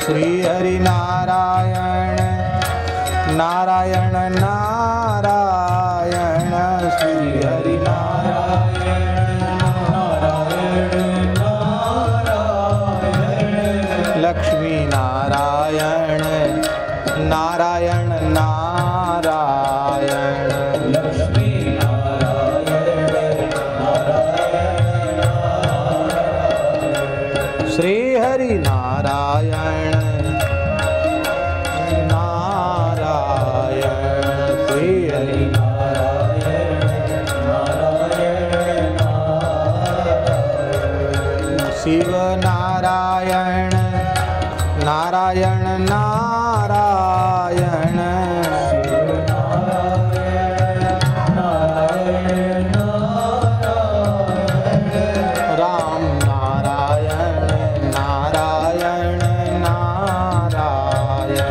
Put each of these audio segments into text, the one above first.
श्री हरि नारायण नारायण नारायण श्री हरि नारायण नारायण नारायण लक्ष्मी नारायण नारायण नारायण लक्ष्मी नारायण नारायण श्री हरि नारायण शिव नारायण नारायण नारायण राम नारायण नारायण नारायण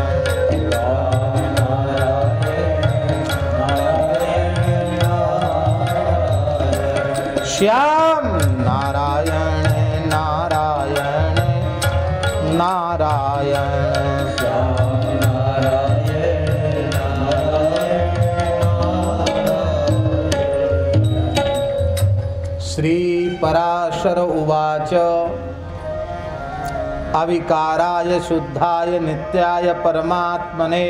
श्याम नारायण नारायण नारायण श्री पराशर उवाच अविकाराय शुद्धाय नित्याय परमात्मने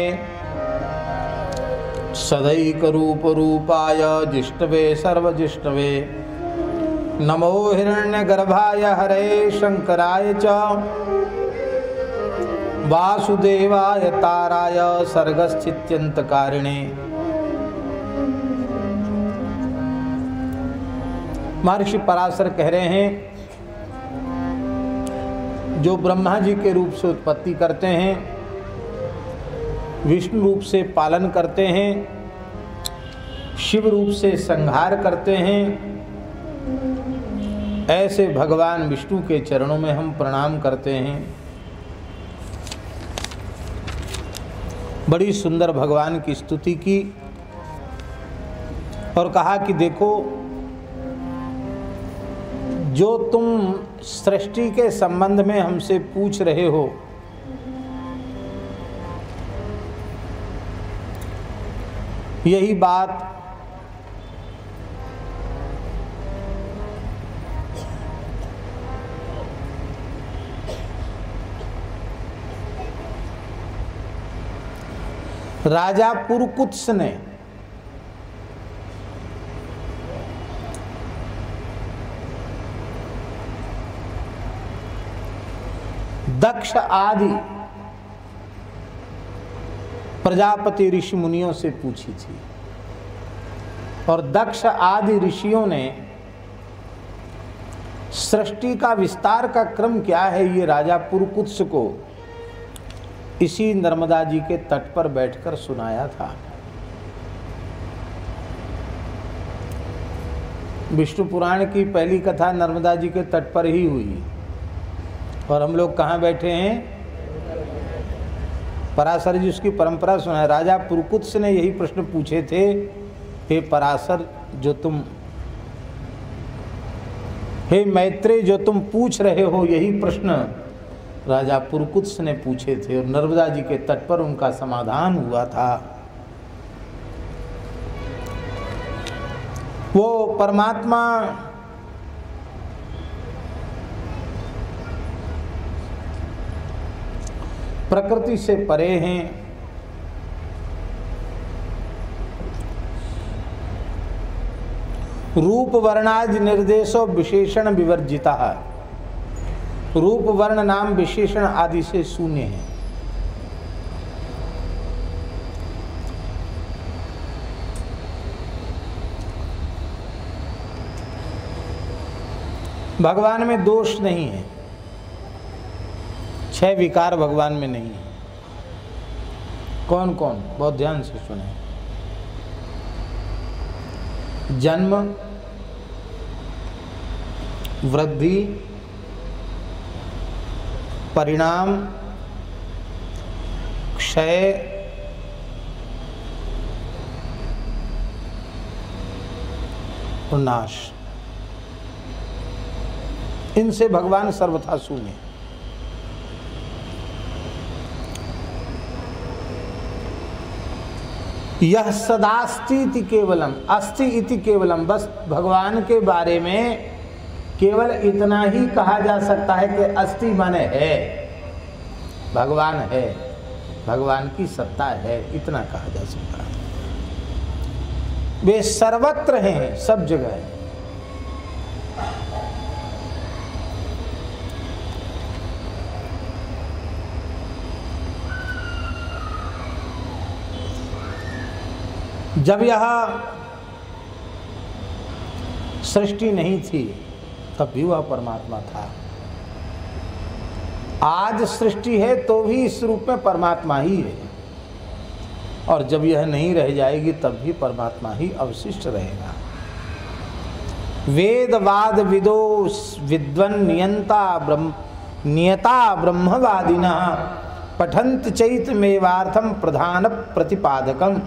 सदैकरूपरूपाय जिष्णवे सर्वजिष्णवे नमो हिरण्यगर्भाय हरे शंकराय च वासुदेवाय ताराय सर्गस्थित्यंतकारिणे। महर्षि पराशर कह रहे हैं, जो ब्रह्मा जी के रूप से उत्पत्ति करते हैं, विष्णु रूप से पालन करते हैं, शिव रूप से संहार करते हैं, ऐसे भगवान विष्णु के चरणों में हम प्रणाम करते हैं। बड़ी सुंदर भगवान की स्तुति की और कहा कि देखो, जो तुम सृष्टि के संबंध में हमसे पूछ रहे हो, यही बात राजा पुरकुत्स ने दक्ष आदि प्रजापति ऋषि मुनियों से पूछी थी, और दक्ष आदि ऋषियों ने सृष्टि का विस्तार का क्रम क्या है ये राजा पुरकुत्स को इसी नर्मदा जी के तट पर बैठकर सुनाया था। विष्णु पुराण की पहली कथा नर्मदा जी के तट पर ही हुई, और हम लोग कहाँ बैठे हैं? पराशर जी उसकी परंपरा सुनाए। राजा पुरकुत्स ने यही प्रश्न पूछे थे, हे पराशर, जो तुम, हे मैत्रेय, जो तुम पूछ रहे हो, यही प्रश्न राजा पुरकुत्स ने पूछे थे, और नर्मदा जी के तट पर उनका समाधान हुआ था। वो परमात्मा प्रकृति से परे हैं, रूप वर्णादि निर्देशो विशेषण विवर्जिता है, रूप वर्ण नाम विशेषण आदि से शून्य है। भगवान में दोष नहीं है, 6 विकार भगवान में नहीं है। कौन कौन? बहुत ध्यान से सुने। जन्म, वृद्धि, परिणाम, क्षय, और नाश, इनसे भगवान सर्वथा शून्य। यह सदास्ति इति केवलम, अस्ति इति केवलम, बस भगवान के बारे में केवल इतना ही कहा जा सकता है कि अस्ति माने है, भगवान है, भगवान की सत्ता है, इतना कहा जा सकता है। वे सर्वत्र हैं, सब जगह हैं। जब यह सृष्टि नहीं थी तब भी वह परमात्मा था। आज सृष्टि है तो भी इस रूप में परमात्मा ही है, और जब यह नहीं रह जाएगी तब भी परमात्मा ही अवशिष्ट रहेगा। वेदवाद विदो विद्वन नियता ब्रह्मवादिनः पठन्त चैतमेवार्थम प्रधान प्रतिपादकम।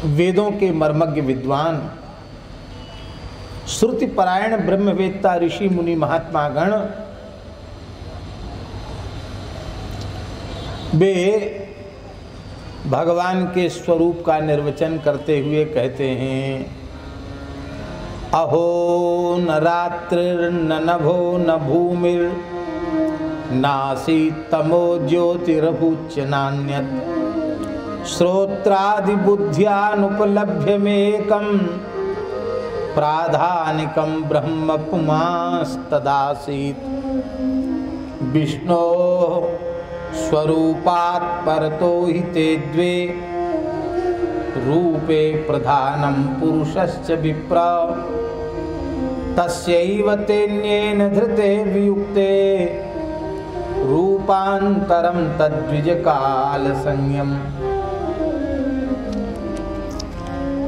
वेदों के मर्मज्ञ विद्वान, श्रुति परायण ब्रह्मवेत्ता ऋषि मुनि महात्मा गण, वे भगवान के स्वरूप का निर्वचन करते हुए कहते हैं, अहो न रात्रिर् न नभो न भूमिर् नासी तमो ज्योतिरभूच्च नान्यत् श्रोत्रादि बुद्ध्यानुपलभ्यमेकं प्राधानिकं ब्रह्म पुमास्तदासीत् विष्णोः स्वरूपात् परतो हि ते द्वे रूपे प्रधानं पुरुषश्च विप्र तस्यैव तेन्येन धृते वियुक्ते रूपान्तरं तद्विज काल संयम।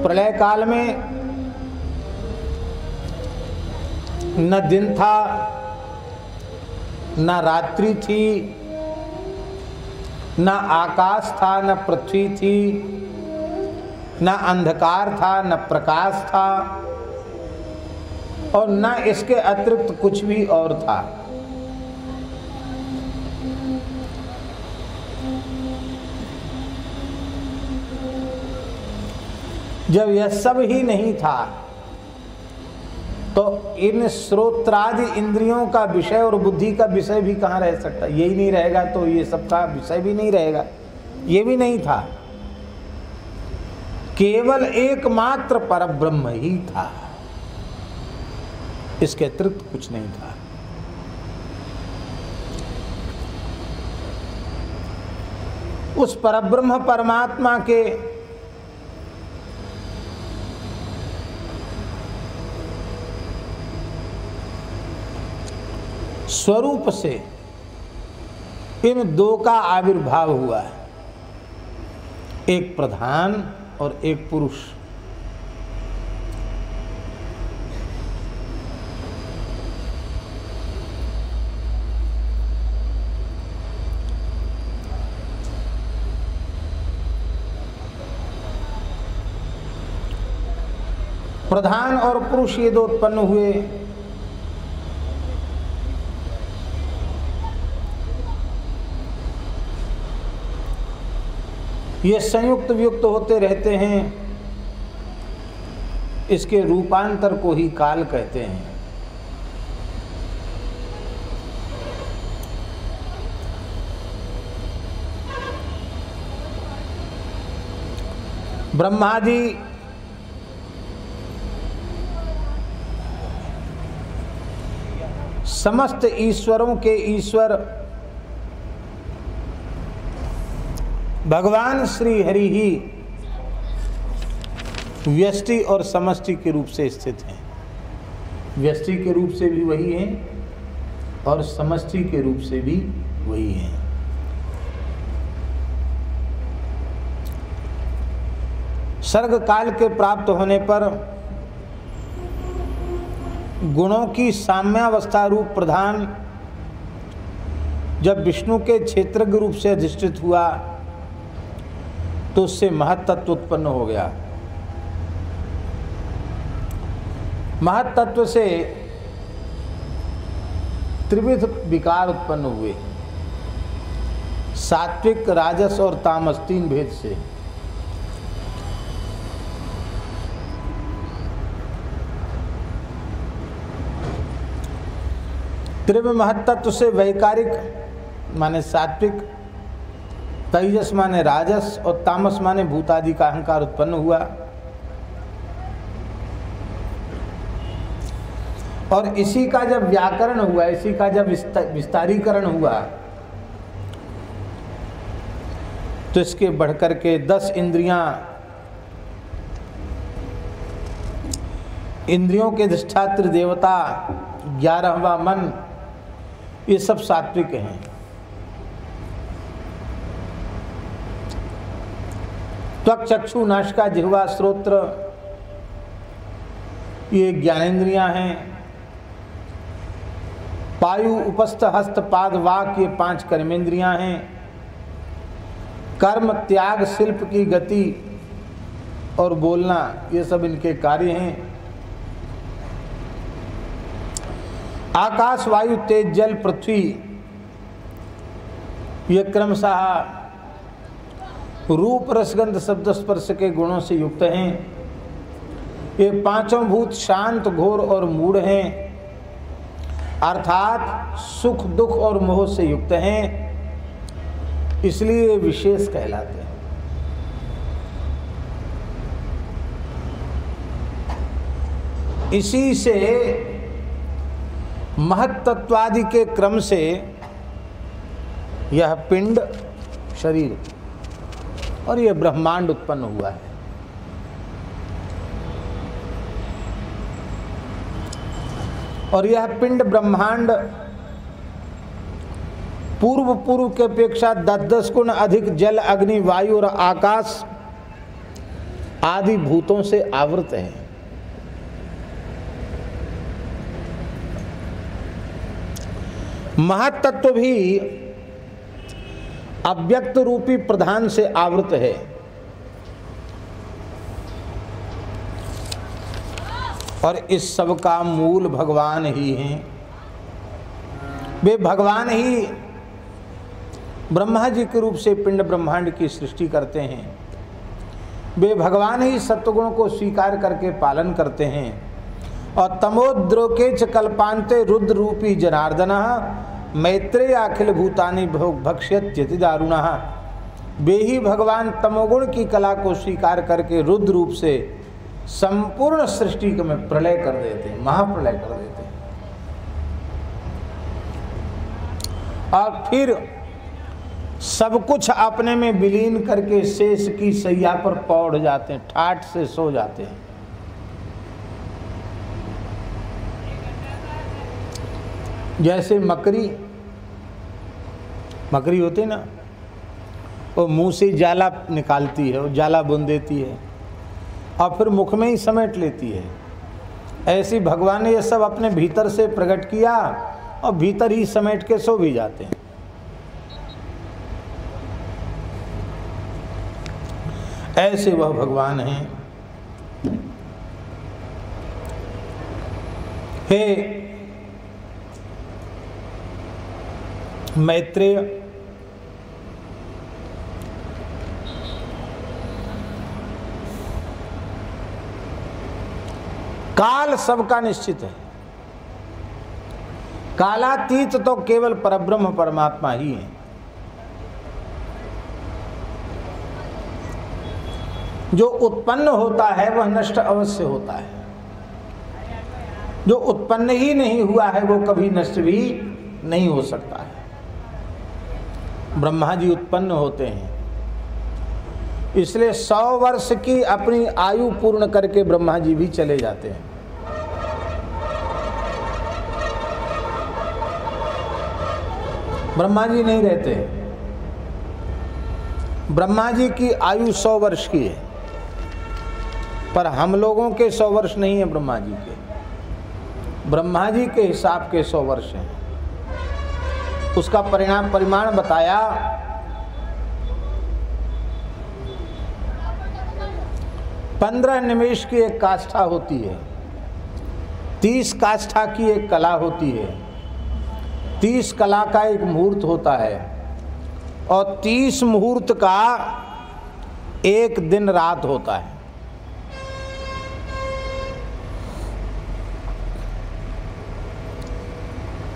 प्रलय काल में न दिन था, न रात्रि थी, न आकाश था, न पृथ्वी थी, न अंधकार था, न प्रकाश था, और न इसके अतिरिक्त कुछ भी और था। जब यह सब ही नहीं था तो इन श्रोत्रादि इंद्रियों का विषय और बुद्धि का विषय भी कहाँ रह सकता? यही नहीं रहेगा तो ये सब का विषय भी नहीं रहेगा। ये भी नहीं था, केवल एकमात्र परब्रह्म ही था, इसके अतिरिक्त कुछ नहीं था। उस परब्रह्म परमात्मा के स्वरूप से इन दो का आविर्भाव हुआ है, एक प्रधान और एक पुरुष। प्रधान और पुरुष ये दो उत्पन्न हुए। ये संयुक्त वियुक्त होते रहते हैं, इसके रूपांतर को ही काल कहते हैं। ब्रह्मादि समस्त ईश्वरों के ईश्वर भगवान श्री हरि ही व्यष्टि और समष्टि के रूप से स्थित हैं। व्यष्टि के रूप से भी वही हैं और समष्टि के रूप से भी वही हैं। सर्ग काल के प्राप्त होने पर गुणों की साम्यावस्था रूप प्रधान जब विष्णु के क्षेत्रज्ञ रूप से अधिष्ठित हुआ तो उससे महत्त्व उत्पन्न हो गया। महत्तत्व से त्रिविध विकार उत्पन्न हुए, सात्विक, राजस और तामस, तीन भेद से। त्रिविध महत्तत्व से वैकारिक माने सात्विक, तेजस माने राजस और तामस माने भूतादि का अहंकार उत्पन्न हुआ। और इसी का जब व्याकरण हुआ, इसी का जब विस्तारीकरण हुआ, तो इसके बढ़कर के 10 इंद्रियां, इंद्रियों के अधिष्ठात्र देवता, 11वां मन, ये सब सात्विक हैं। त्वक, चक्षु, नासिका, जिह्वा, श्रोत्र, ये ज्ञानेंद्रियां हैं। पायु, उपस्थ, हस्त, पाद, वाक, ये 5 कर्मेंद्रियां हैं। कर्म, त्याग, शिल्प की गति और बोलना, ये सब इनके कार्य हैं। आकाश, वायु, तेज, जल, पृथ्वी, ये क्रमशः रूप, रसगंध, शब्द, स्पर्श के गुणों से युक्त हैं। ये 5 भूत शांत, घोर और मूढ़ हैं, अर्थात सुख, दुख और मोह से युक्त हैं, इसलिए विशेष कहलाते हैं। इसी से महत्तत्वादि के क्रम से यह पिंड, शरीर और यह ब्रह्मांड उत्पन्न हुआ है। और यह पिंड ब्रह्मांड पूर्व के अपेक्षा 10 गुण अधिक जल, अग्नि, वायु और आकाश आदि भूतों से आवृत है। महत्तत्व भी अव्यक्त रूपी प्रधान से आवृत है। और इस सब का मूल भगवान ही हैं। वे भगवान ही ब्रह्मा जी के रूप से पिंड ब्रह्मांड की सृष्टि करते हैं। वे भगवान ही सत्वगुण को स्वीकार करके पालन करते हैं। और तमोद्रोके च कल्पांते रुद्र रूपी जनार्दन मैत्रेय अखिल भूतानि भक्ष्यत्यति दारुणः। वे ही भगवान तमोगुण की कला को स्वीकार करके रुद्र रूप से संपूर्ण सृष्टि को में प्रलय कर देते हैं, महाप्रलय कर देते हैं। और फिर सब कुछ अपने में विलीन करके शेष की सैया पर पौड़ जाते हैं, ठाठ से सो जाते हैं। जैसे मकड़ी होती है ना, वो मुंह से जाला निकालती है, वो जाला बुन देती है और फिर मुख में ही समेट लेती है। ऐसी भगवान ने ये सब अपने भीतर से प्रकट किया और भीतर ही समेट के सो भी जाते हैं। ऐसे वह भगवान हैं। हे मैत्रेय, काल सबका निश्चित है। कालातीत तो केवल परब्रह्म परमात्मा ही है। जो उत्पन्न होता है वह नष्ट अवश्य होता है। जो उत्पन्न ही नहीं हुआ है वो कभी नष्ट भी नहीं हो सकता है। ब्रह्मा जी उत्पन्न होते हैं, इसलिए 100 वर्ष की अपनी आयु पूर्ण करके ब्रह्मा जी भी चले जाते हैं। ब्रह्मा जी नहीं रहते। ब्रह्मा जी की आयु 100 वर्ष की है, पर हम लोगों के 100 वर्ष नहीं है ब्रह्मा जी के। ब्रह्मा जी के हिसाब के 100 वर्ष हैं। उसका परिमाण बताया। पंद्रह निमेष की एक काष्ठा होती है, 30 काष्ठा की एक कला होती है, 30 कला का एक मुहूर्त होता है और 30 मुहूर्त का एक दिन रात होता है।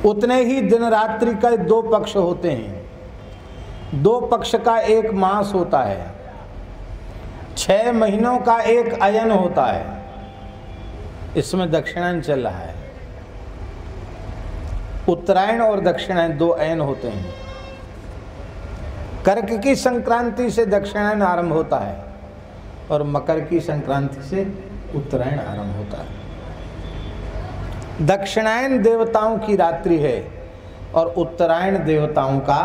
उतने ही दिन रात्रि का 2 पक्ष होते हैं। 2 पक्ष का एक मास होता है। 6 महीनों का एक अयन होता है। इसमें दक्षिणायन चल रहा है। उत्तरायण और दक्षिणायन 2 अयन होते हैं। कर्क की संक्रांति से दक्षिणायन आरंभ होता है और मकर की संक्रांति से उत्तरायण आरंभ होता है। दक्षिणायन देवताओं की रात्रि है और उत्तरायण देवताओं का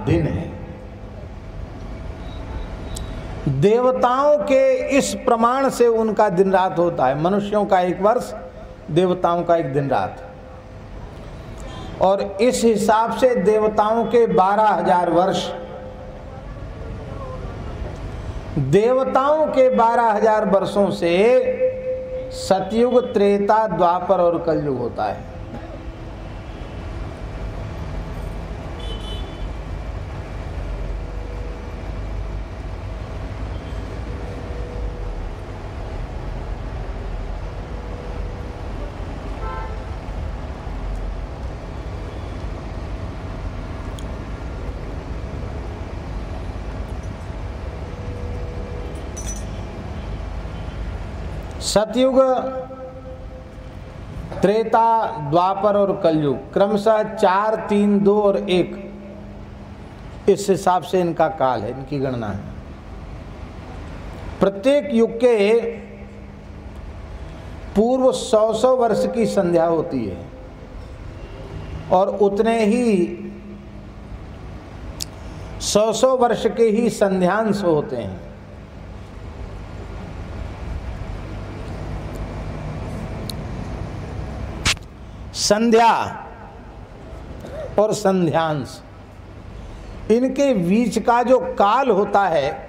दिन है। देवताओं के इस प्रमाण से उनका दिन रात होता है। मनुष्यों का 1 वर्ष, देवताओं का 1 दिन रात। और इस हिसाब से देवताओं के 12,000 वर्ष, देवताओं के 12,000 वर्षों से सतयुग, त्रेता, द्वापर और कलयुग होता है। सतयुग, त्रेता, द्वापर और कलयुग क्रमशः 4, 3, 2 और 1, इस हिसाब से इनका काल है, इनकी गणना है। प्रत्येक युग के पूर्व 100 वर्ष की संध्या होती है और उतने ही 100 वर्ष के ही संध्यांश होते हैं। संध्या और संध्यांश, इनके बीच का जो काल होता है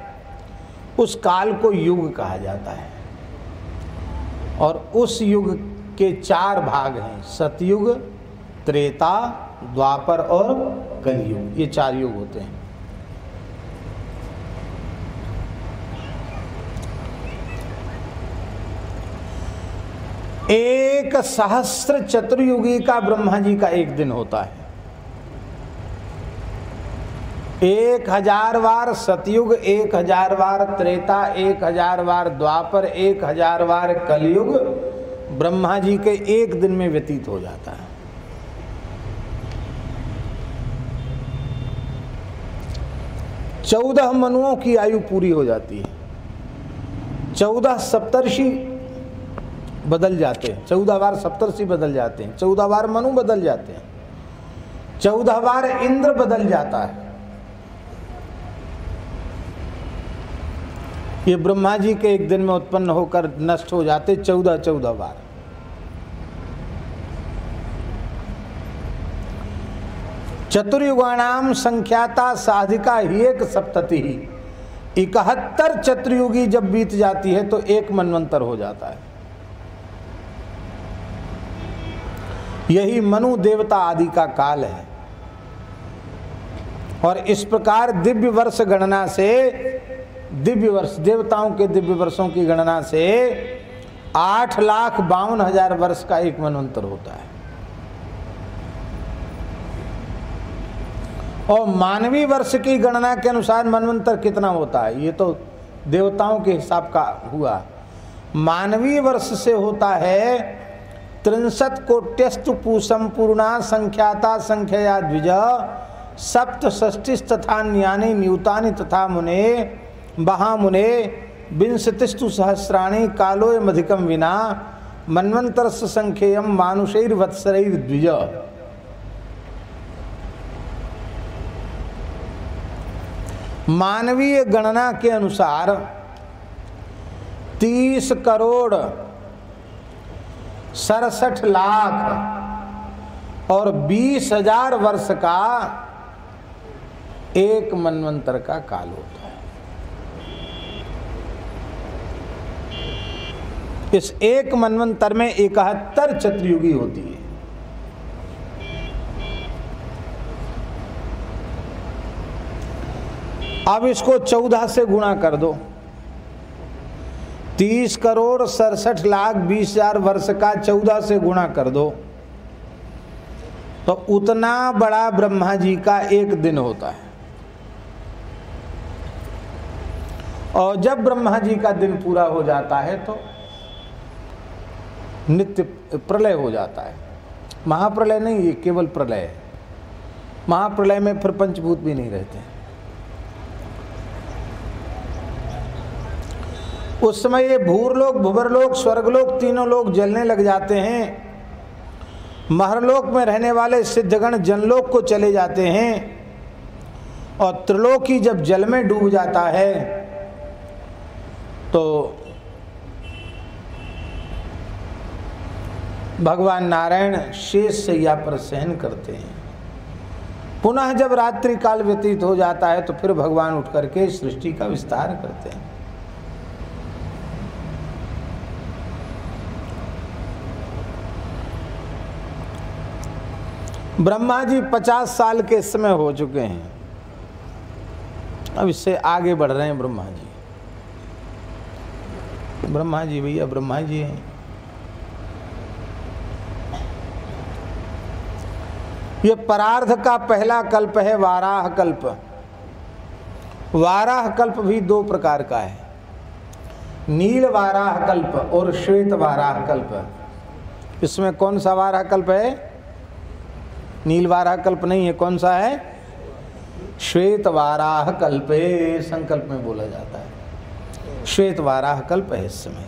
उस काल को युग कहा जाता है। और उस युग के 4 भाग हैं, सतयुग, त्रेता, द्वापर और कलयुग। ये 4 युग होते हैं। एक सहस्त्र चतुर्युगी का ब्रह्मा जी का 1 दिन होता है। 1000 बार सतयुग, 1000 बार त्रेता, 1000 बार द्वापर, 1000 बार कलयुग ब्रह्मा जी के 1 दिन में व्यतीत हो जाता है। चौदह मनुओं की आयु पूरी हो जाती है। 14 सप्तर्षि बदल जाते हैं, 14 बार सप्तर्षि बदल जाते हैं, 14 बार मनु बदल जाते हैं, 14 बार इंद्र बदल जाता है। ये ब्रह्मा जी के 1 दिन में उत्पन्न होकर नष्ट हो जाते 14 बार। चतुर्युगाणाम संख्याता साधिका ही 1 ही 71 चतुर्युगी जब बीत जाती है तो 1 मनवंतर हो जाता है। यही मनु देवता आदि का काल है। और इस प्रकार दिव्य वर्ष गणना से, दिव्य वर्ष देवताओं के दिव्य वर्षों की गणना से 8,52,000 वर्ष का 1 मनवंतर होता है। और मानवीय वर्ष की गणना के अनुसार मनवंतर कितना होता है, ये तो देवताओं के हिसाब का हुआ। मानवीय वर्ष से होता है 63 कोट्यस्तु पूर्णा संख्याता संख्या द्विज 67 तथा न्यानि न्यूतानि तथा मुने महामुने 20 सहस्राणि कालोयमधिकम विना मन्वंतरस्य संख्येयं मानुषैर्वत्सरैर्द्विज। मानवीय गणना के अनुसार 30 करोड़ 67 लाख और 20,000 वर्ष का 1 मनवंतर का काल होता है। इस एक मनवंतर में 71 चतुर्युगी होती है। अब इसको 14 से गुणा कर दो, 30,67,20,000 वर्ष का 14 से गुणा कर दो, तो उतना बड़ा ब्रह्मा जी का एक दिन होता है। और जब ब्रह्मा जी का दिन पूरा हो जाता है तो नित्य प्रलय हो जाता है। महाप्रलय नहीं, ये केवल प्रलय है। महाप्रलय में फिर पंचभूत भी नहीं रहते। उस समय ये भूरलोक, भुवरलोक, स्वर्गलोक तीनों लोग जलने लग जाते हैं। महरलोक में रहने वाले सिद्धगण जनलोक को चले जाते हैं, और त्रिलोकी जब जल में डूब जाता है तो भगवान नारायण शेष शैया पर शयन करते हैं। पुनः जब रात्रि काल व्यतीत हो जाता है तो फिर भगवान उठ करके सृष्टि का विस्तार करते हैं। ब्रह्मा जी 50 साल के समय हो चुके हैं, अब इससे आगे बढ़ रहे हैं ब्रह्मा जी। ब्रह्मा जी भैया ब्रह्मा जी हैं। ये परार्ध का पहला कल्प है वाराह कल्प। वाराह कल्प भी दो प्रकार का है, नील वाराह कल्प और श्वेत वाराह कल्प। इसमें कौन सा वाराह कल्प है? नील वाराह कल्प नहीं है। कौन सा है? श्वेत वाराह कल्प है, संकल्प में बोला जाता है। श्वेत वाराह कल्प है इस समय।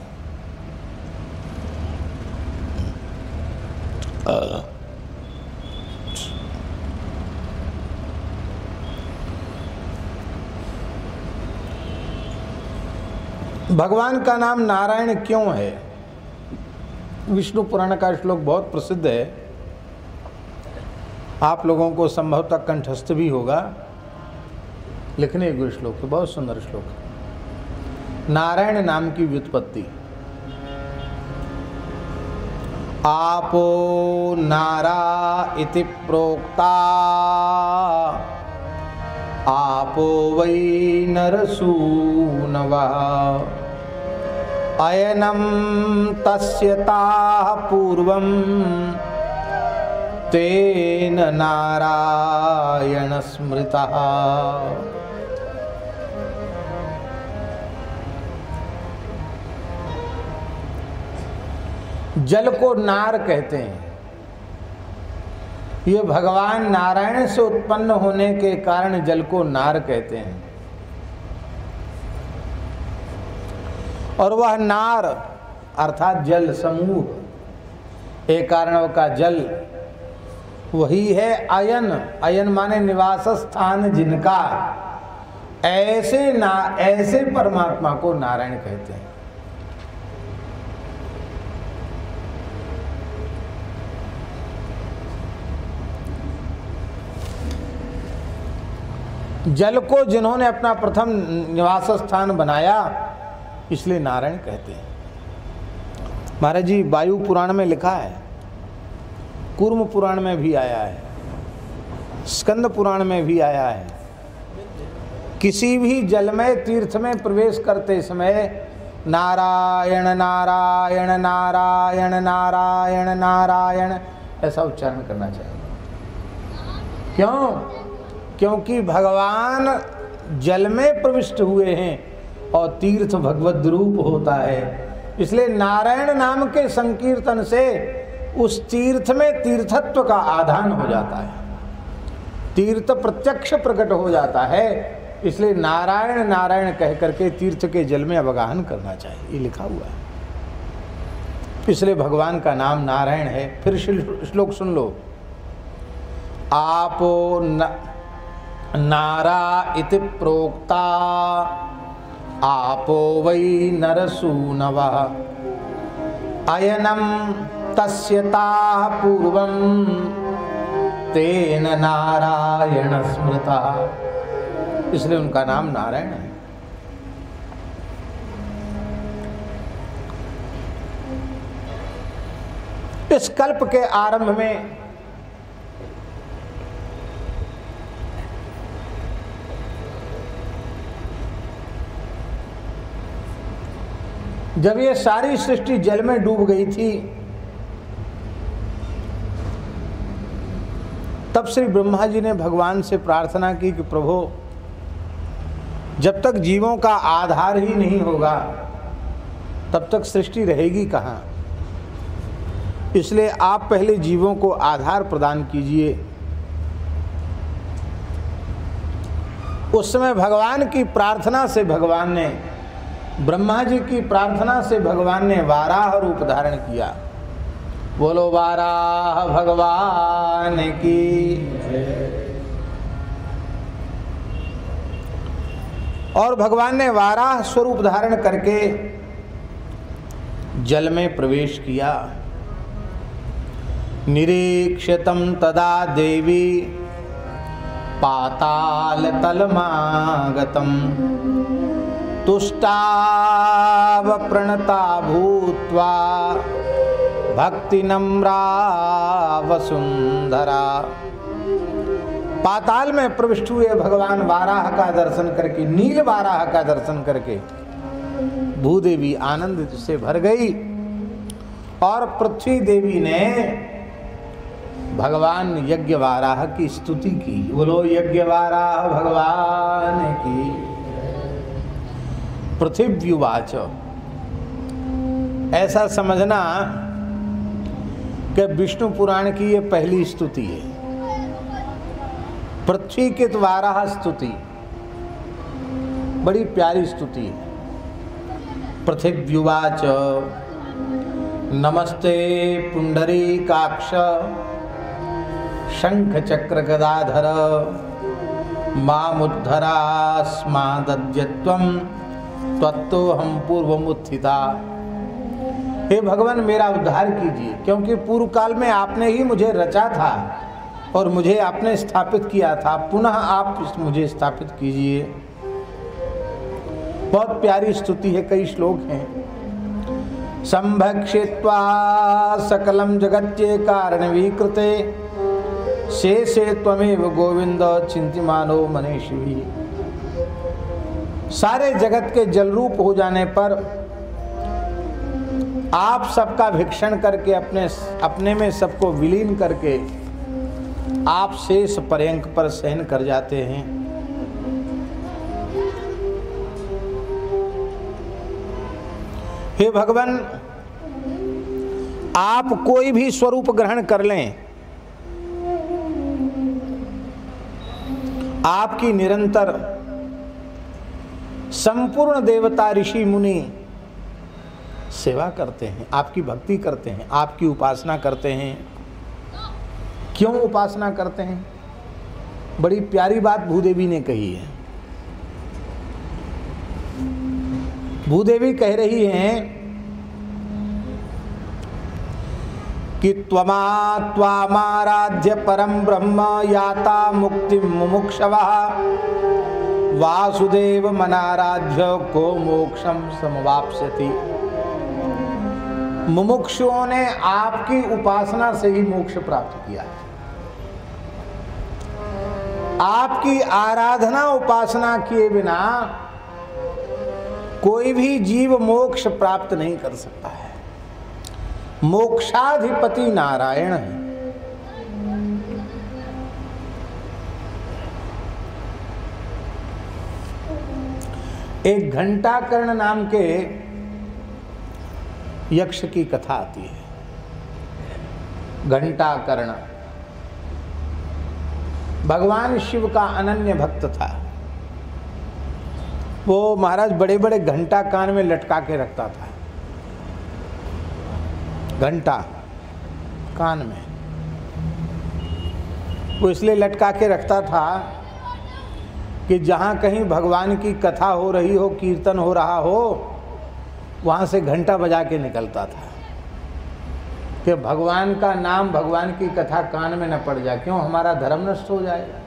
भगवान का नाम नारायण क्यों है? विष्णु पुराण का श्लोक बहुत प्रसिद्ध है, आप लोगों को संभवतः कंठस्थ भी होगा। लिखने योग्य श्लोक है, बहुत सुंदर श्लोक है। नारायण नाम की व्युत्पत्ति। आपो नारा इति प्रोक्ता, आपो वै नरसूनवः, अयनं तस्य ताः पूर्वं तेन नारायण स्मृतः। जल को नार कहते हैं। ये भगवान नारायण से उत्पन्न होने के कारण जल को नार कहते हैं। और वह नार अर्थात जल समूह, एक कारणों का जल, वही है अयन। अयन माने निवास स्थान जिनका। ऐसे परमात्मा को नारायण कहते हैं। जल को जिन्होंने अपना प्रथम निवास स्थान बनाया, इसलिए नारायण कहते हैं। महाराज जी, वायु पुराण में लिखा है, कूर्म पुराण में भी आया है, स्कंद पुराण में भी आया है। किसी भी जलमय तीर्थ में प्रवेश करते समय नारायण नारायण नारायण नारायण नारायण ऐसा उच्चारण करना चाहिए। क्यों? क्योंकि भगवान जल में प्रविष्ट हुए हैं और तीर्थ भगवद रूप होता है। इसलिए नारायण नाम के संकीर्तन से उस तीर्थ में तीर्थत्व का आधान हो जाता है, तीर्थ प्रत्यक्ष प्रकट हो जाता है। इसलिए नारायण नारायण कह करके तीर्थ के जल में अवगाहन करना चाहिए, ये लिखा हुआ है। इसलिए भगवान का नाम नारायण है। फिर श्लोक सुन लो। आपो नारा इति प्रोक्ता, आपो वै नरसूनवः, अयनं तस्य ताः पूर्वं तेन नारायण स्मृतः। इसलिए उनका नाम नारायण है। इस कल्प के आरंभ में जब ये सारी सृष्टि जल में डूब गई थी, तब श्री ब्रह्मा जी ने भगवान से प्रार्थना की कि प्रभु, जब तक जीवों का आधार ही नहीं होगा तब तक सृष्टि रहेगी कहाँ। इसलिए आप पहले जीवों को आधार प्रदान कीजिए। उस समय भगवान की प्रार्थना से भगवान ने, ब्रह्मा जी की प्रार्थना से भगवान ने वाराह रूप धारण किया। बोलो वाराह भगवान की। और भगवान ने वाराह स्वरूप धारण करके जल में प्रवेश किया। निरीक्षितं तदा देवी पाताल तलमागतम तुष्टाव प्रणता भूत्वा भक्ति नम्रा वसुंधरा। पाताल में प्रविष्ट हुए भगवान वाराह का दर्शन करके, नील वाराह का दर्शन करके भूदेवी आनंद से भर गई और पृथ्वी देवी ने भगवान यज्ञ वाराह की स्तुति की। बोलो यज्ञ वाराह भगवान की। पृथिव्युवाच, ऐसा समझना कि विष्णु पुराण की ये पहली स्तुति है। पृथ्वी के वाराह स्तुति बड़ी प्यारी स्तुति है। पृथिव्युवाच नमस्ते पुंडरीकाक्ष शंख चक्र गदाधर मामुद्धरास्मादद्यत्वं त्वत्तोऽहं पूर्वमुत्थिता। हे भगवान, मेरा उद्धार कीजिए, क्योंकि पूर्व काल में आपने ही मुझे रचा था और मुझे आपने स्थापित किया था। पुनः आप मुझे स्थापित कीजिए। बहुत प्यारी स्तुति है, कई श्लोक हैं। संभक्षित्वा सकलम जगत्ये कारण विकृते शेषे त्वमेव गोविंद चिंतिमानो मनीषी। सारे जगत के जल रूप हो जाने पर आप सबका भिक्षण करके अपने में सबको विलीन करके आप शेष पर्यंक पर शयन कर जाते हैं। हे भगवान, आप कोई भी स्वरूप ग्रहण कर लें, आपकी निरंतर संपूर्ण देवता ऋषि मुनि सेवा करते हैं, आपकी भक्ति करते हैं, आपकी उपासना करते हैं। क्यों उपासना करते हैं? बड़ी प्यारी बात भूदेवी ने कही है। भूदेवी कह रही हैं कि त्वामाराध्य परम ब्रह्म याता मुक्ति मुमुक्षवः वासुदेव मनाराध्य को मोक्षम समवाप्स्यति। मुमुक्षुओं ने आपकी उपासना से ही मोक्ष प्राप्त किया है। आपकी आराधना उपासना किए बिना कोई भी जीव मोक्ष प्राप्त नहीं कर सकता है। मोक्षाधिपति नारायण है। एक घंटाकर्ण नाम के यक्ष की कथा आती है। घंटाकर्ण भगवान शिव का अनन्य भक्त था। वो महाराज बड़े बड़े घंटा कान में लटका के रखता था। घंटा कान में वो इसलिए लटका के रखता था कि जहाँ कहीं भगवान की कथा हो रही हो, कीर्तन हो रहा हो, वहाँ से घंटा बजा के निकलता था कि भगवान का नाम, भगवान की कथा कान में न पड़ जाए। क्यों? हमारा धर्म नष्ट हो जाएगा।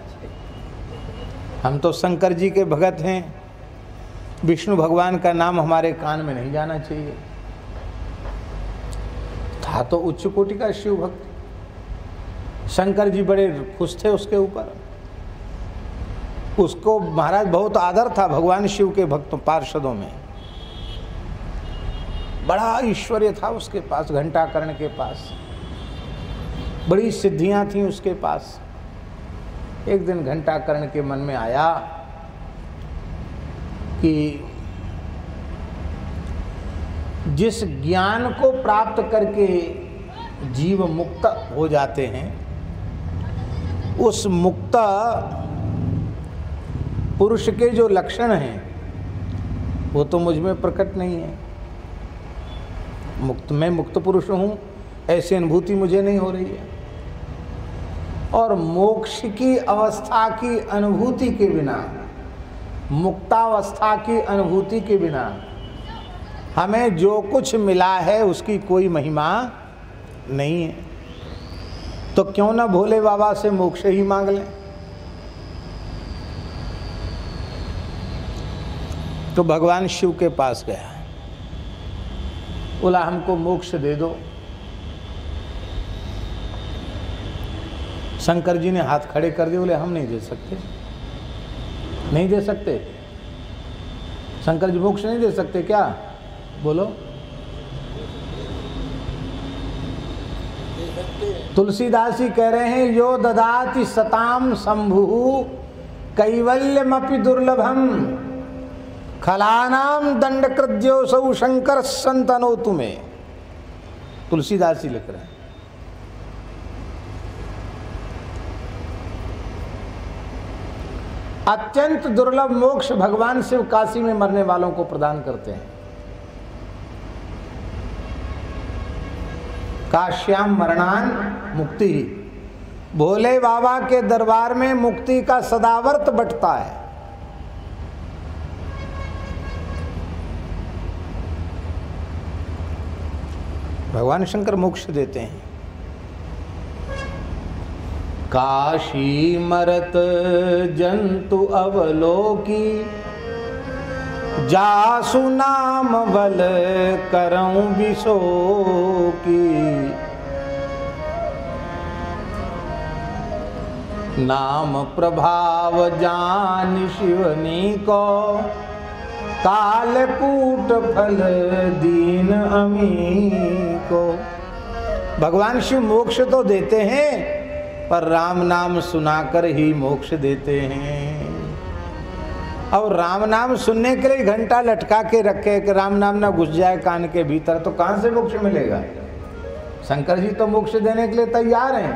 हम तो शंकर जी के भगत हैं, विष्णु भगवान का नाम हमारे कान में नहीं जाना चाहिए। था तो उच्च कोटि का शिव भक्त। शंकर जी बड़े खुश थे उसके ऊपर, उसको महाराज बहुत आदर था भगवान शिव के भक्तों पार्षदों में, बड़ा ऐश्वर्य था उसके पास, घंटाकर्ण के पास बड़ी सिद्धियां थीं उसके पास। एक दिन घंटाकर्ण के मन में आया कि जिस ज्ञान को प्राप्त करके जीव मुक्त हो जाते हैं, उस मुक्त पुरुष के जो लक्षण हैं वो तो मुझ में प्रकट नहीं है। मैं मुक्त पुरुष हूँ ऐसी अनुभूति मुझे नहीं हो रही है। और मोक्ष की अवस्था की अनुभूति के बिना, मुक्तावस्था की अनुभूति के बिना हमें जो कुछ मिला है उसकी कोई महिमा नहीं है। तो क्यों ना भोले बाबा से मोक्ष ही मांग लें। तो भगवान शिव के पास गया, बोला हमको मोक्ष दे दो। शंकर जी ने हाथ खड़े कर दिए, बोले हम नहीं दे सकते, नहीं दे सकते। शंकर जी मोक्ष नहीं दे सकते क्या? बोलो। तुलसीदास जी कह रहे हैं, यो ददाति सताम शंभु कैवल्यमपि दुर्लभम खलानाम दंडकृद्योसौ शंकर संतनो तुम्हें। तुलसीदास जी लिख रहे हैं। अत्यंत दुर्लभ मोक्ष भगवान शिव काशी में मरने वालों को प्रदान करते हैं। काश्याम मरणान मुक्ति ही, भोले बाबा के दरबार में मुक्ति का सदावर्त बटता है। भगवान शंकर मोक्ष देते हैं। काशी मरत जंतु अवलोकी जासु नाम बल करऊं विशोकी। नाम प्रभाव जान शिवनी को कालकूट फल दीन अमी को। भगवान शिव मोक्ष तो देते हैं पर राम नाम सुनाकर ही मोक्ष देते हैं। और राम नाम सुनने के लिए घंटा लटका के रखे कि राम नाम ना घुस जाए कान के भीतर, तो कहां से मोक्ष मिलेगा? शंकर जी तो मोक्ष देने के लिए तैयार हैं,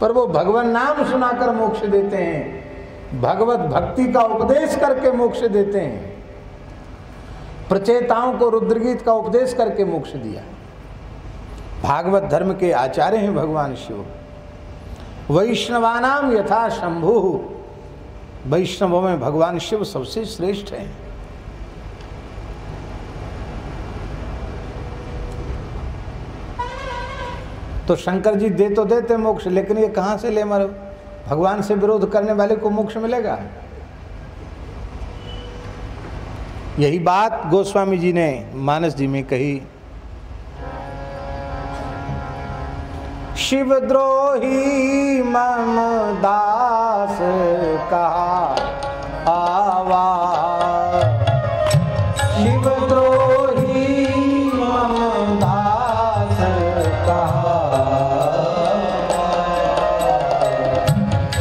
पर वो भगवान नाम सुनाकर मोक्ष देते हैं, भगवत भक्ति का उपदेश करके मोक्ष देते हैं। प्रचेताओं को रुद्रगीत का उपदेश करके मोक्ष दिया। भागवत धर्म के आचार्य हैं भगवान शिव। वैष्णवानाम यथा शंभु, वैष्णवों में भगवान शिव सबसे श्रेष्ठ हैं। तो शंकर जी दे तो देते मोक्ष, लेकिन ये कहां से ले मरो? भगवान से विरोध करने वाले को मोक्ष मिलेगा? यही बात गोस्वामी जी ने मानस जी में कही। शिवद्रोही मम दास कहा आवा, शिवद्रोही मम दास कहा,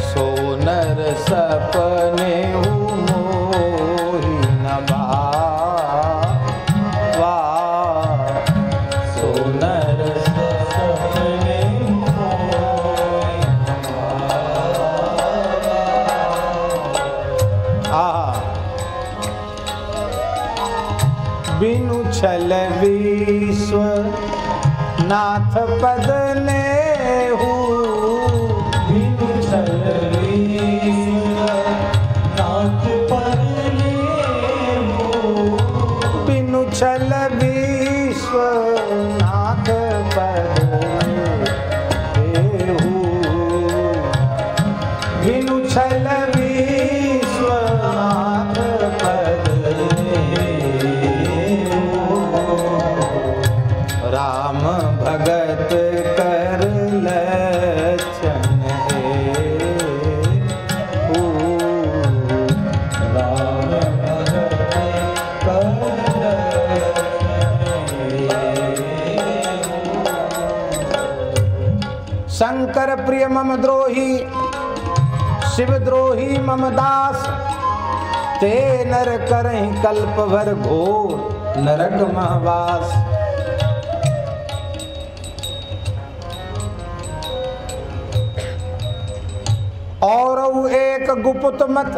सोनर सपने मोहि न भावा, सोनर सपने बिनु छल विश्व नाथ पद लेहु, बिनु छल विश्व नाथ पद लेहु, बिनु छल विश्व नाथ पद लेहु, बिनु छल विश्व नाथ पद लेहु। राम शंकर प्रिय मम द्रोही, शिव द्रोही मम दास, ते नर करहि कल्प भर घोर नरक महवास। और एक गुप्त मत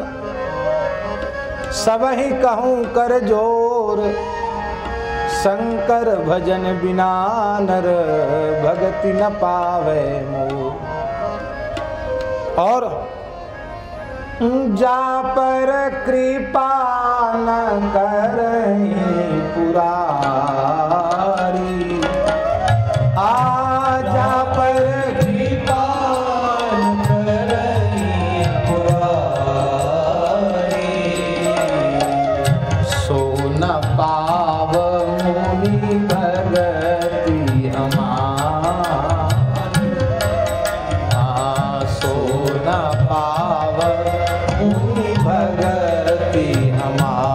सबहि कहूँ कर जोर, शंकर भजन बिना नर भगति न पावे मोर। और जा पर कृपा न करहि पुरारी, जा पर कृपा न करहि पुरारी, सो न पाव मुनि भगति हमारी, सो न पाव मुनि भगति हमारी।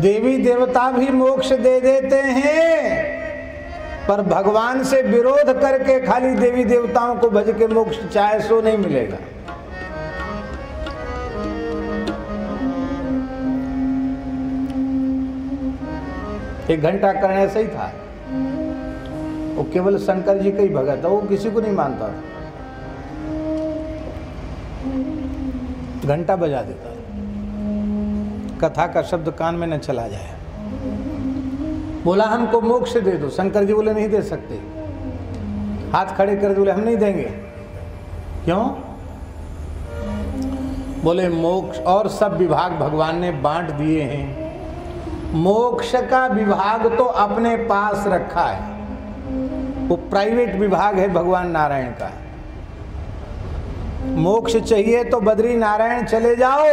देवी देवता भी मोक्ष दे देते हैं, पर भगवान से विरोध करके खाली देवी देवताओं को भज के मोक्ष चाहे सो नहीं मिलेगा। एक घंटा करने ऐसा ही था, वो केवल शंकर जी का ही भगत था, वो किसी को नहीं मानता, घंटा बजा देता, कथा का शब्द कान में न चला जाए। बोला हमको मोक्ष दे दो, शंकर जी बोले नहीं दे सकते, हाथ खड़े कर बोले हम नहीं देंगे। क्यों? बोले मोक्ष और सब विभाग भगवान ने बांट दिए हैं, मोक्ष का विभाग तो अपने पास रखा है, वो प्राइवेट विभाग है भगवान नारायण का। मोक्ष चाहिए तो बद्री नारायण चले जाओ,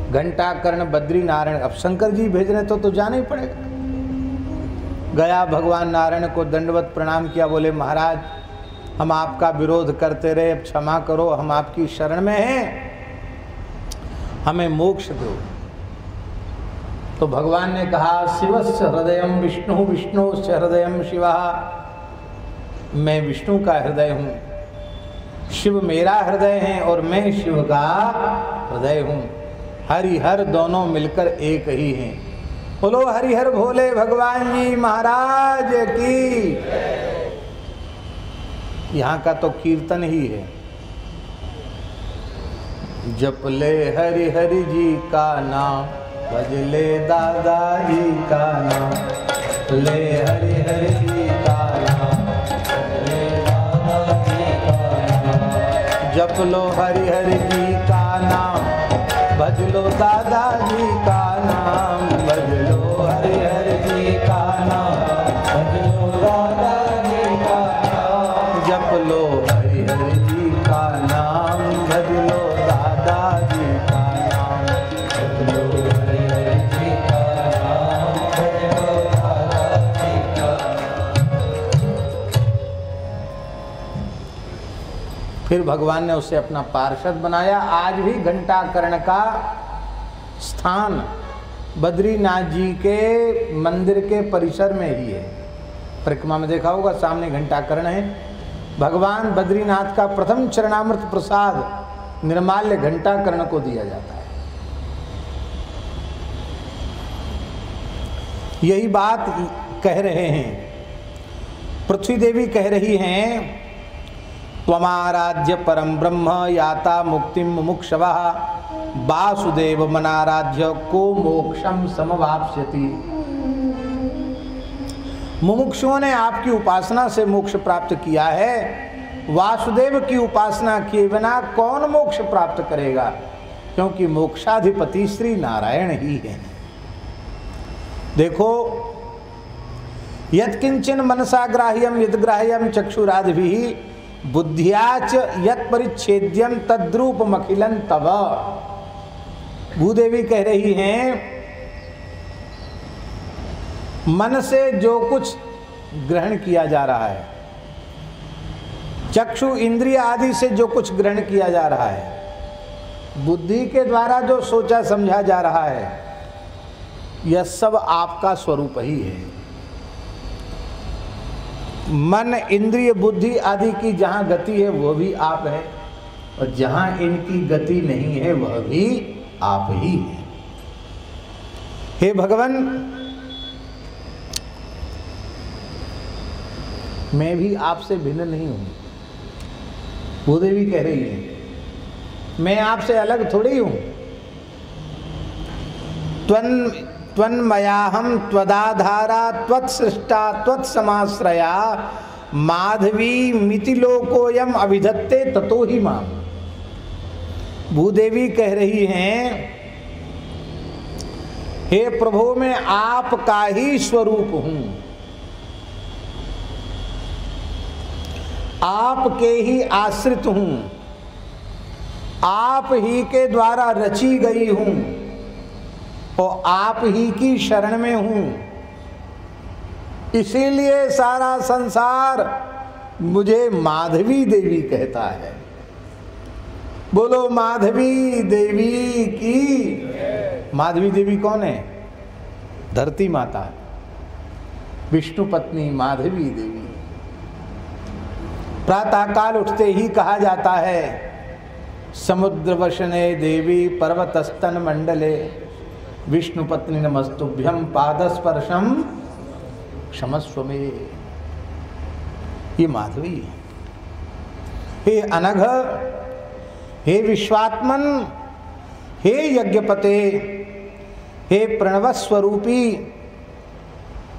घंटा कर्ण बद्री नारायण। अब शंकर जी भेज रहे तो जाना ही पड़ेगा। गया भगवान नारायण को दंडवत प्रणाम किया, बोले महाराज हम आपका विरोध करते रहे, अब क्षमा करो, हम आपकी शरण में हैं, हमें मोक्ष दो। तो भगवान ने कहा शिवस्य हृदयम विष्णु, विष्णुश्च हृदयम शिवः, मैं विष्णु का हृदय हूँ, शिव मेरा हृदय है और मैं शिव का हृदय हूँ। हरिहर दोनों मिलकर एक ही हैं। बोलो हरिहर भोले भगवान जी महाराज की। यहाँ का तो कीर्तन ही है। जप ले हरि हरि जी का नाम, भज ले दादा जी का नाम, ले हरि हरि जी का नाम, ले दादा जी का नाम। जप लो हरि हरि जी का नाम, भज लो दादा जी का नाम, भज लो हरि हरि जी का नाम, भज लो दादा जी का नाम। जप लो हरि हरि जी का नाम, भज लो दादा जी का नाम, भज लो हरि हरि जी का नाम, भज लो दादा जी का नाम। फिर भगवान ने उसे अपना पार्षद बनाया। आज भी घंटा कर्ण का स्थान बद्रीनाथ जी के मंदिर के परिसर में ही है। परिक्रमा में देखा होगा, सामने घंटा कर्ण है। भगवान बद्रीनाथ का प्रथम चरणामृत प्रसाद निर्माल्य घंटा कर्ण को दिया जाता है। यही बात कह रहे हैं, पृथ्वी देवी कह रही हैं, त्वमाराध्य परम ब्रह्म याता मुक्तिम मुमुक्षवः, वासुदेव मनाराध्य को मोक्षम समवाप्स्यति। मुमुक्षुओं ने आपकी उपासना से मोक्ष प्राप्त किया है, वासुदेव की उपासना किए बिना कौन मोक्ष प्राप्त करेगा, क्योंकि मोक्षाधिपति श्री नारायण ही हैं। देखो, यत्किंचन मनसा ग्राह्यम यद्ग्राह्यम चक्षुरादिभिः बुद्धियाच यत् परिच्छेद्यम तद्रूपमखिलं तव। भूदेवी कह रही हैं, मन से जो कुछ ग्रहण किया जा रहा है, चक्षु इंद्रिय आदि से जो कुछ ग्रहण किया जा रहा है, बुद्धि के द्वारा जो सोचा समझा जा रहा है, यह सब आपका स्वरूप ही है। मन, इंद्रिय, बुद्धि आदि की जहाँ गति है वो भी आप है, और जहाँ इनकी गति नहीं है वह भी आप ही है। हे भगवान, मैं भी आपसे भिन्न नहीं हूँ। भूदेवी कह रही है मैं आपसे अलग थोड़ी हूँ। त्वन्मयाहम त्वदाधारा त्वत्सृष्टा त्वत्समाश्रया माधवी मितिलोकोयम अभिधत्ते ततो ही माम। भूदेवी कह रही हैं हे प्रभु, मैं आपका ही स्वरूप हूं, आपके ही आश्रित हूं, आप ही के द्वारा रची गई हूं और आप ही की शरण में हूं। इसीलिए सारा संसार मुझे माधवी देवी कहता है। बोलो माधवी देवी की। माधवी देवी कौन है? धरती माता, विष्णु पत्नी माधवी देवी। प्रातः काल उठते ही कहा जाता है समुद्र वशने देवी पर्वतस्तन मंडले विष्णु पत्नी नमस्तुभ्यं पादस्पर्शम क्षमस्व में। ये माधवी है। हे अनघ, हे विश्वात्मन, हे यज्ञपते, हे प्रणव स्वरूपी,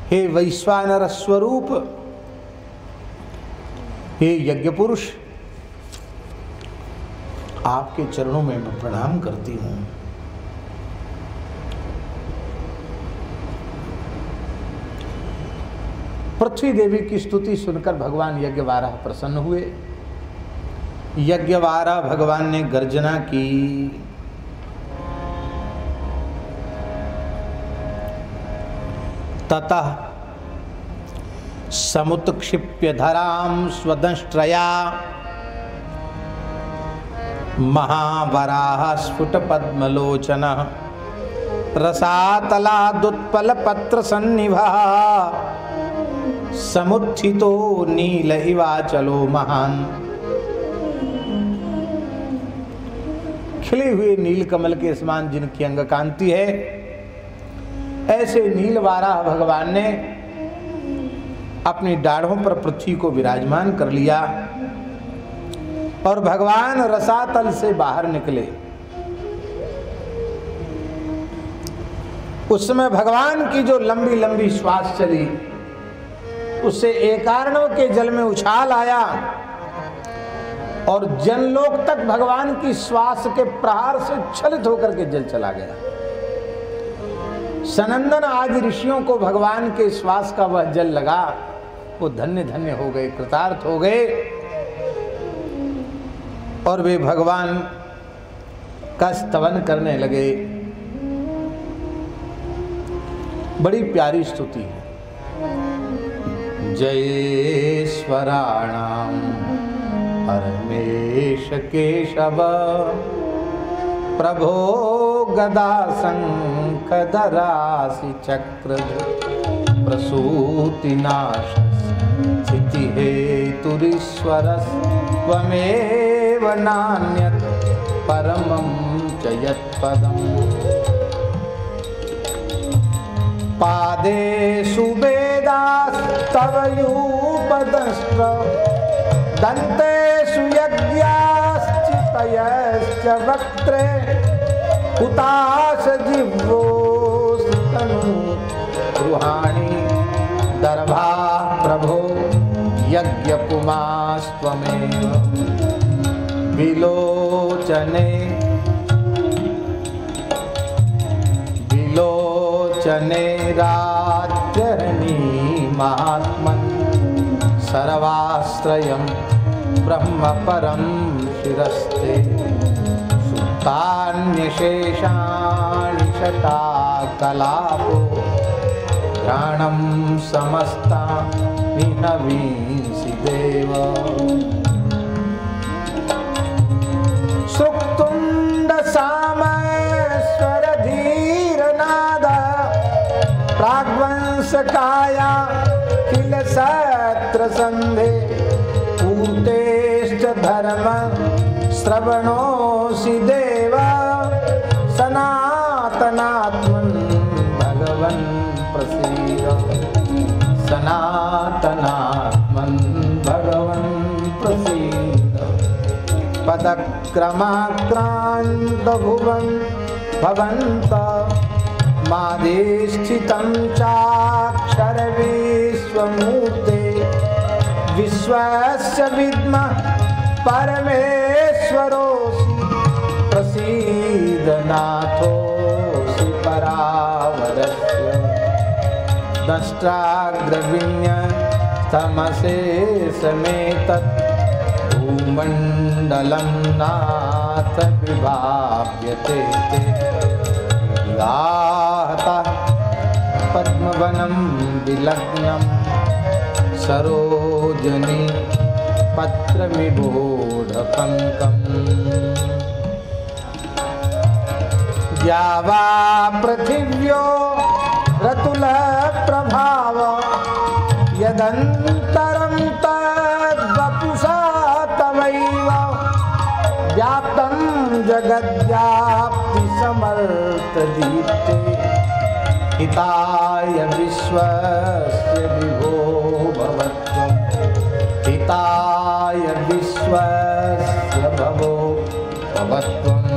हे वैश्वानर स्वरूप, हे यज्ञ पुरुष, आपके चरणों में मैं प्रणाम करती हूँ। पृथ्वी देवी की स्तुति सुनकर भगवान यज्ञवाराह प्रसन्न हुए। यज्ञवाराह भगवान ने गर्जना की। ततः समुत्क्षिप्य धराम स्वदंष्ट्रया महावराह स्फुट पद्मलोचनः रसातलादुत्पल पत्र सन्निभः समुत्थितो नील इवाचलो महान। खिले हुए नील कमल के समान जिनकी अंग कांति है, ऐसे नीलवाराह भगवान ने अपनी दाढ़ों पर पृथ्वी को विराजमान कर लिया और भगवान रसातल से बाहर निकले। उस समय भगवान की जो लंबी लंबी श्वास चली, उससे एकार्णव के जल में उछाल आया और जनलोक तक भगवान की श्वास के प्रहार से छलित होकर के जल चला गया। सनंदन आदि ऋषियों को भगवान के श्वास का वह जल लगा, वो धन्य धन्य हो गए, कृतार्थ हो गए और वे भगवान का स्तवन करने लगे। बड़ी प्यारी स्तुति है। जयेश्वराणाम परमेश केशव प्रभो गदा शंख धरासि चक्र प्रसूतिनाश स्थिति हेतुरीश्वरस् त्वमेव नान्यत् परमं च यत्पदम्। पादेषु वेदास्तव यूपदंष्ट्र दन्तेषु यज्ञाश्चितयश्च वक्त्रे हुताश जिह्वोस्तनु रुहाणि दर्भा प्रभो यज्ञपुमास्त्वमेव विलोचने रात्यहनी महात्मन् सर्वाश्रयं ब्रह्म परं शिरस्ते सुप्तान्यशेषाणि शताकलापो घ्राणं समस्ता विनवींसि देव। सुक्तुण्ड सामेश्वर धीरनाद सकाया किल सत्र संधे पूर्तेश्च धर्म श्रवणोऽसि देव सनातनात्मन् भगवन् प्रसीद सनातनात्मन् भगवन् प्रसीद पदक्रमाक्रान्त भुवन् भवन्त मादेष्ठितं चाक्षर विश्वमूर्ते विश्वस्य विद्मः परमेश्वरोऽसि प्रसीद नाथोऽसि परावरस्य दष्ट्राग्रविण्यस्तमशेषमेतत् भूमण्डलं नाथ विभाव्यते गाहतः पद्मवनं विलग्नं सरोजनी पत्रमिबोधपङ्कम् द्यावा पृथिव्यो रतुलप्रभाव यदन्तरं तद्वपुषा तवैव व्याप्तं जगद्व्याप्ति समर्थदीप्ते हिताय विश्वस्य विभो भवत्वं हिताय विश्वस्य भवो भवत्वम्।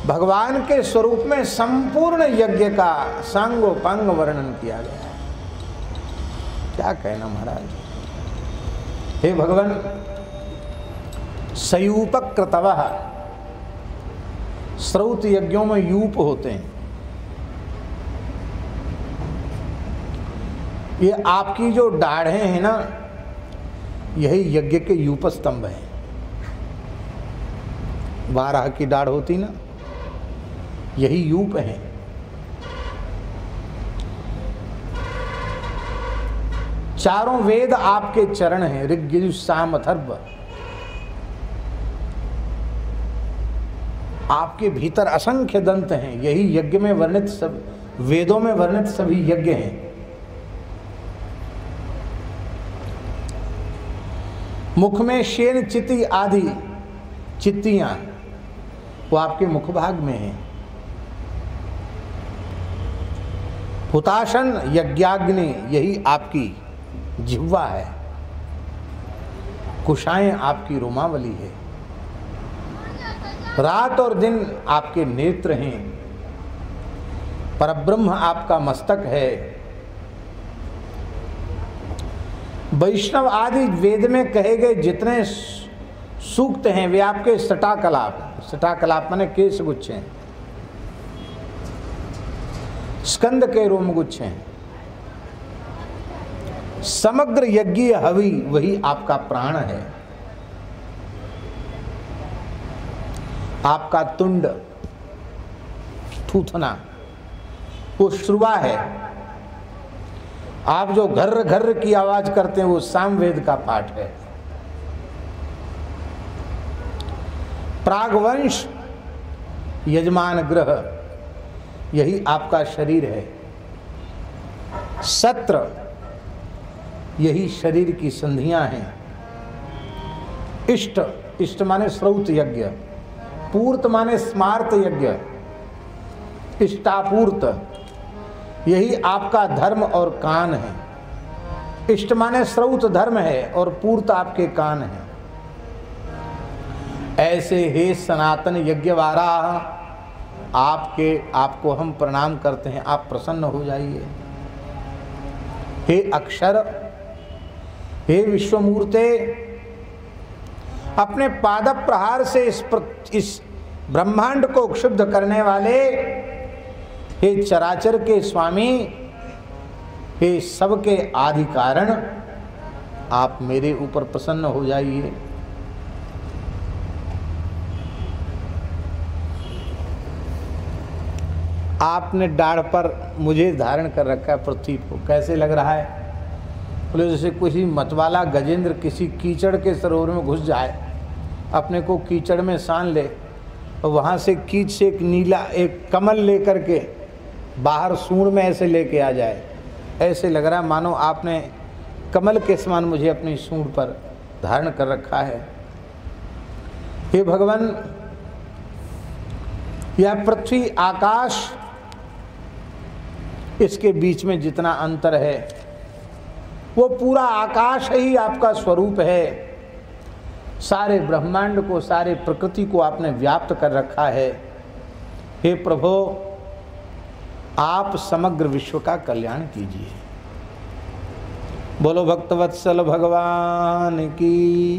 भगवान के स्वरूप में संपूर्ण यज्ञ का सांगोपांग वर्णन किया गया। क्या कहना महाराज। हे भगवान, सयूपक कृतवः, श्रौत यज्ञों में यूप होते हैं। ये आपकी जो दाढ़ें हैं ना, यही यज्ञ के यूप स्तंभ हैं। वाराह की दाढ़ होती ना, यही यूप है। चारों वेद आपके चरण हैं, ऋग्यजु साम अथर्व। आपके भीतर असंख्य दंत हैं, यही यज्ञ में वर्णित सब, वेदों में वर्णित सभी यज्ञ हैं। मुख में शेन चिति आदि चित्तियां, वो आपके मुखभाग में हैं। हुताशन यज्ञाग्नि, यही आपकी जिह्वा है। कुशाएं आपकी रोमावली है। रात और दिन आपके नेत्र हैं। परब्रह्म आपका मस्तक है। वैष्णव आदि वेद में कहे गए जितने सूक्त हैं वे आपके सटाकलाप, सटाकलाप माने केश गुच्छे हैं, स्कंद के रोम गुच्छे हैं। समग्र यज्ञीय हवि वही आपका प्राण है। आपका तुंड थूथना वो श्रुवा है। आप जो घर्र घर्र की आवाज करते हैं वो सामवेद का पाठ है। प्रागवंश यजमान ग्रह, यही आपका शरीर है। सत्र, यही शरीर की संधियां हैं। इष्ट, इष्ट माने श्रौत यज्ञ। पूर्त माने स्मार्त यज्ञ। इष्टापूर्त, यही आपका धर्म और कान है। इष्ट माने श्रौत धर्म है और पूर्त आपके कान है। ऐसे हे सनातन यज्ञवाराह, आपको हम प्रणाम करते हैं, आप प्रसन्न हो जाइए। हे अक्षर, हे विश्वमूर्ते, अपने पाद प्रहार से इस ब्रह्मांड को क्षुब्ध करने वाले, हे चराचर के स्वामी, हे सबके आदि कारण, आप मेरे ऊपर प्रसन्न हो जाइए। आपने दाढ़ पर मुझे धारण कर रखा है पृथ्वी को, कैसे लग रहा है? बोले जैसे किसी मतवाला गजेंद्र किसी कीचड़ के सरोवर में घुस जाए, अपने को कीचड़ में सान ले और वहाँ से कीच से एक नीला एक कमल लेकर के बाहर सूंड में ऐसे लेके आ जाए, ऐसे लग रहा मानो आपने कमल के समान मुझे अपनी सूंड पर धारण कर रखा है। हे भगवान, यह पृथ्वी आकाश, इसके बीच में जितना अंतर है वो पूरा आकाश ही आपका स्वरूप है। सारे ब्रह्मांड को, सारे प्रकृति को आपने व्याप्त कर रखा है। हे प्रभु, आप समग्र विश्व का कल्याण कीजिए। बोलो भक्तवत्सल भगवान की।